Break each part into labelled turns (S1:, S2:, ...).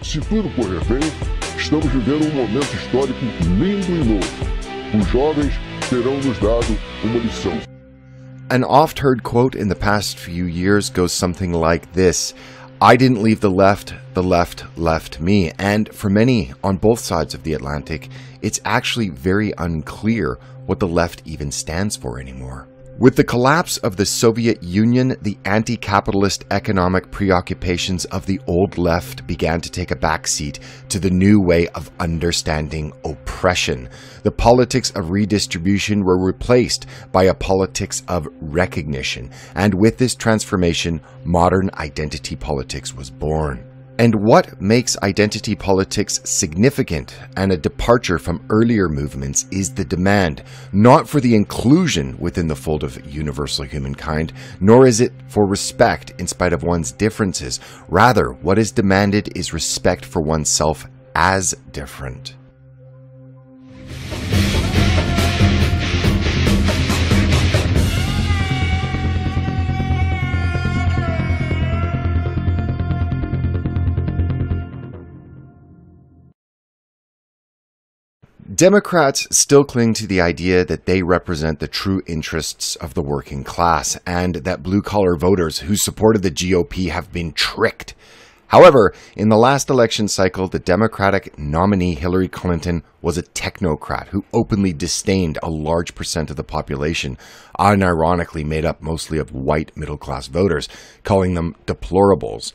S1: Se tudo correr bem, estamos vivendo um momento histórico lindo e novo. Os jovens terão nos dado uma lição.
S2: An oft-heard quote in the past few years goes something like this: I didn't leave the left left me. And for many on both sides of the Atlantic, it's actually very unclear what the left even stands for anymore. With the collapse of the Soviet Union, the anti-capitalist economic preoccupations of the old left began to take a backseat to the new way of understanding oppression. The politics of redistribution were replaced by a politics of recognition, and with this transformation, modern identity politics was born. And what makes identity politics significant and a departure from earlier movements is the demand, not for the inclusion within the fold of universal humankind, nor is it for respect in spite of one's differences. Rather, what is demanded is respect for oneself as different. Democrats still cling to the idea that they represent the true interests of the working class and that blue-collar voters who supported the GOP have been tricked. However, in the last election cycle, the Democratic nominee Hillary Clinton was a technocrat who openly disdained a large percent of the population, unironically made up mostly of white middle-class voters, calling them deplorables.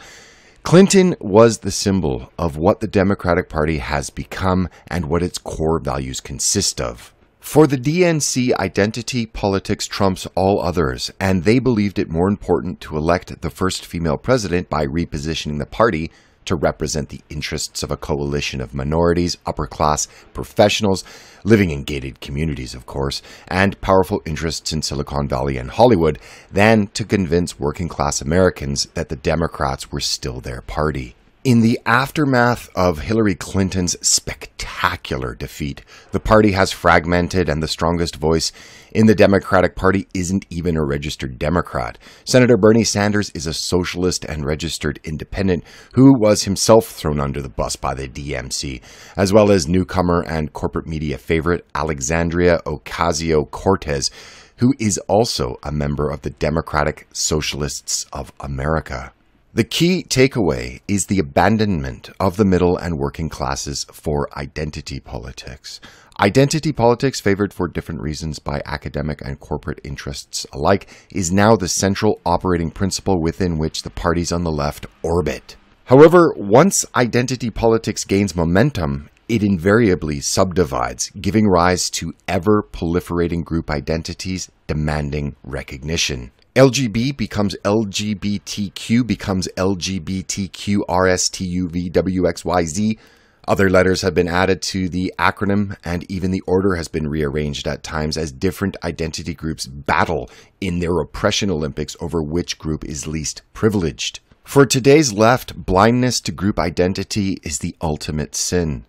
S2: Clinton was the symbol of what the Democratic Party has become and what its core values consist of. For the DNC, identity politics trumps all others, and they believed it more important to elect the first female president by repositioning the party to represent the interests of a coalition of minorities, upper-class professionals, living in gated communities, of course, and powerful interests in Silicon Valley and Hollywood, than to convince working-class Americans that the Democrats were still their party. In the aftermath of Hillary Clinton's spectacular defeat, the party has fragmented, and the strongest voice in the Democratic Party isn't even a registered Democrat. Senator Bernie Sanders is a socialist and registered independent who was himself thrown under the bus by the DMC, as well as newcomer and corporate media favorite Alexandria Ocasio-Cortez, who is also a member of the Democratic Socialists of America. The key takeaway is the abandonment of the middle and working classes for identity politics. Identity politics, favored for different reasons by academic and corporate interests alike, is now the central operating principle within which the parties on the left orbit. However, once identity politics gains momentum, it invariably subdivides, giving rise to ever-proliferating group identities demanding recognition. LGB becomes LGBTQ, becomes LGBTQRSTUVWXYZ. Other letters have been added to the acronym, and even the order has been rearranged at times as different identity groups battle in their oppression Olympics over which group is least privileged. For today's left, blindness to group identity is the ultimate sin.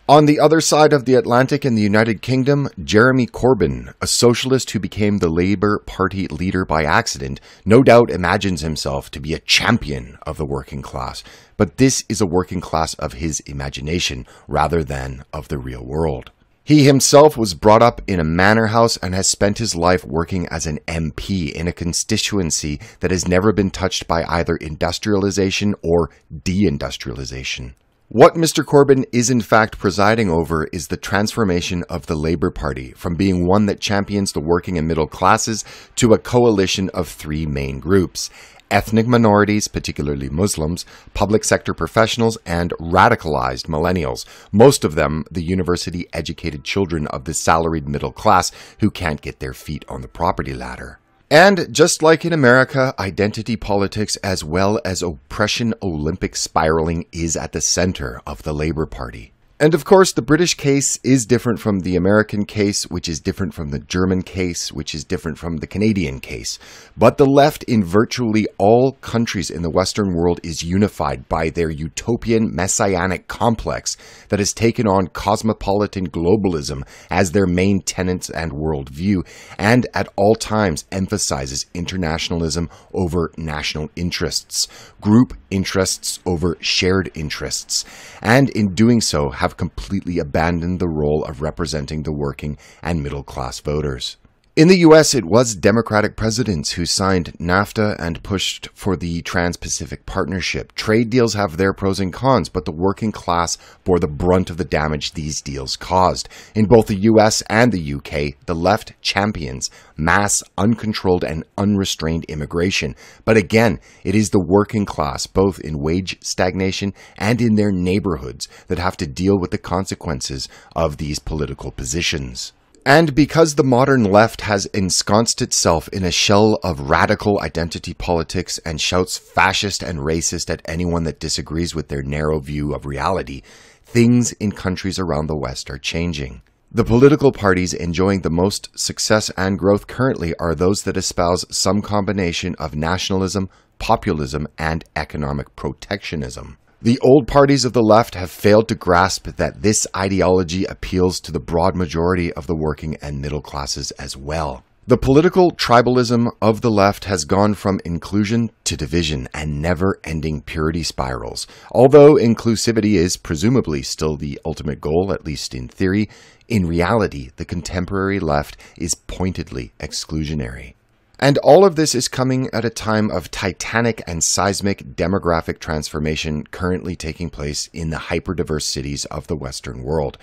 S2: On the other side of the Atlantic in the United Kingdom, Jeremy Corbyn, a socialist who became the Labour Party leader by accident, no doubt imagines himself to be a champion of the working class. But this is a working class of his imagination rather than of the real world. He himself was brought up in a manor house and has spent his life working as an MP in a constituency that has never been touched by either industrialization or deindustrialization. What Mr. Corbyn is in fact presiding over is the transformation of the Labour Party from being one that champions the working and middle classes to a coalition of three main groups: ethnic minorities, particularly Muslims, public sector professionals, and radicalized millennials, most of them the university-educated children of the salaried middle class who can't get their feet on the property ladder. And just like in America, identity politics as well as oppression Olympic spiraling is at the center of the Labour Party. And of course, the British case is different from the American case, which is different from the German case, which is different from the Canadian case. But the left in virtually all countries in the Western world is unified by their utopian messianic complex that has taken on cosmopolitan globalism as their main tenets and worldview, and at all times emphasizes internationalism over national interests, group interests over shared interests, and in doing so have completely abandoned the role of representing the working and middle-class voters. In the US, it was Democratic presidents who signed NAFTA and pushed for the Trans-Pacific Partnership. Trade deals have their pros and cons, but the working class bore the brunt of the damage these deals caused. In both the US and the UK, the left champions mass, uncontrolled, and unrestrained immigration. But again, it is the working class, both in wage stagnation and in their neighborhoods, that have to deal with the consequences of these political positions. And because the modern left has ensconced itself in a shell of radical identity politics and shouts fascist and racist at anyone that disagrees with their narrow view of reality, things in countries around the West are changing. The political parties enjoying the most success and growth currently are those that espouse some combination of nationalism, populism, and economic protectionism. The old parties of the left have failed to grasp that this ideology appeals to the broad majority of the working and middle classes as well. The political tribalism of the left has gone from inclusion to division and never-ending purity spirals. Although inclusivity is presumably still the ultimate goal, at least in theory, in reality, the contemporary left is pointedly exclusionary. And all of this is coming at a time of titanic and seismic demographic transformation currently taking place in the hyper-diverse cities of the Western world.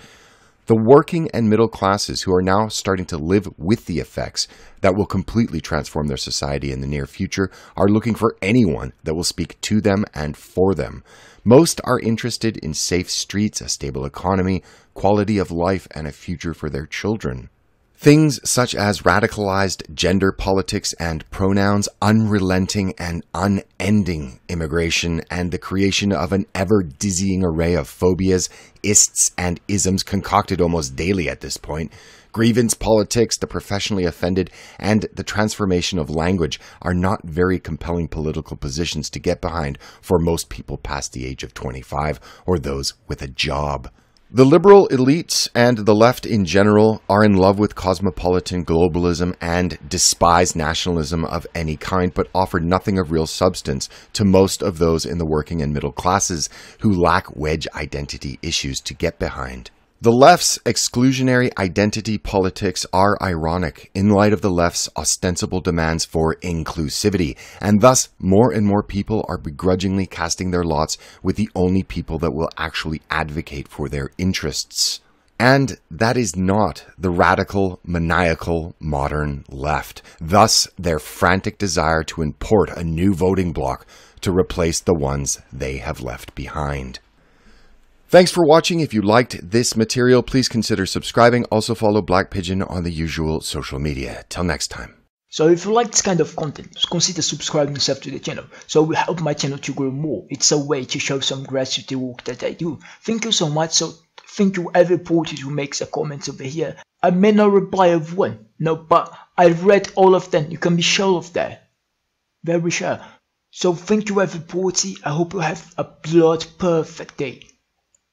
S2: The working and middle classes, who are now starting to live with the effects that will completely transform their society in the near future, are looking for anyone that will speak to them and for them. Most are interested in safe streets, a stable economy, quality of life, and a future for their children. Things such as radicalized gender politics and pronouns, unrelenting and unending immigration, and the creation of an ever-dizzying array of phobias, ists, and isms concocted almost daily at this point, grievance politics, the professionally offended, and the transformation of language are not very compelling political positions to get behind for most people past the age of 25 or those with a job. The liberal elites and the left in general are in love with cosmopolitan globalism and despise nationalism of any kind, but offer nothing of real substance to most of those in the working and middle classes who lack wedge identity issues to get behind. The left's exclusionary identity politics are ironic in light of the left's ostensible demands for inclusivity, and thus more and more people are begrudgingly casting their lots with the only people that will actually advocate for their interests. And that is not the radical, maniacal, modern left. Thus, their frantic desire to import a new voting bloc to replace the ones they have left behind. Thanks for watching. If you liked this material, please consider subscribing. Also follow Black Pigeon on the usual social media. Till next time.
S3: So if you like this kind of content, consider subscribing yourself to the channel. So it will help my channel to grow more. It's a way to show some gratitude to the work that I do. Thank you so much. So thank you every reporter who makes a comment over here. I may not reply of one, no, but I read all of them. You can be sure of that. Very sure. So thank you every reporter. I hope you have a blood perfect day.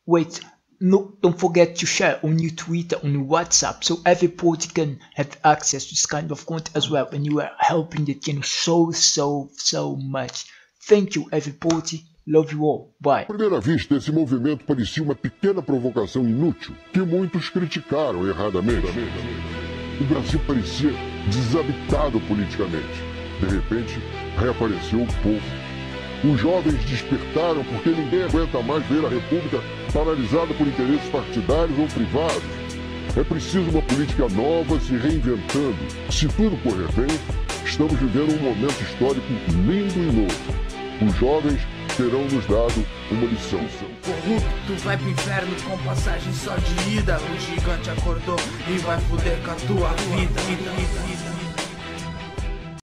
S3: Wait, no, don't forget to share on your Twitter, on your WhatsApp, so every reporter can have access to this kind of content as well, and you are helping the channel so much. Thank you every reporter, love you all, bye.
S1: À primeira vista, esse movimento parecia uma pequena provocação inútil, que muitos criticaram erradamente. O Brasil parecia desabitado politicamente. De repente, reapareceu o povo. Os jovens despertaram porque ninguém aguenta mais ver a República paralisada por interesses partidários ou privados. É preciso uma política nova se reinventando. Se tudo correr bem, estamos vivendo um momento histórico lindo e novo. Os jovens terão nos dado uma lição.
S4: Corrupto vai pro inferno com passagem só de ida. O gigante acordou e vai foder com a tua vida.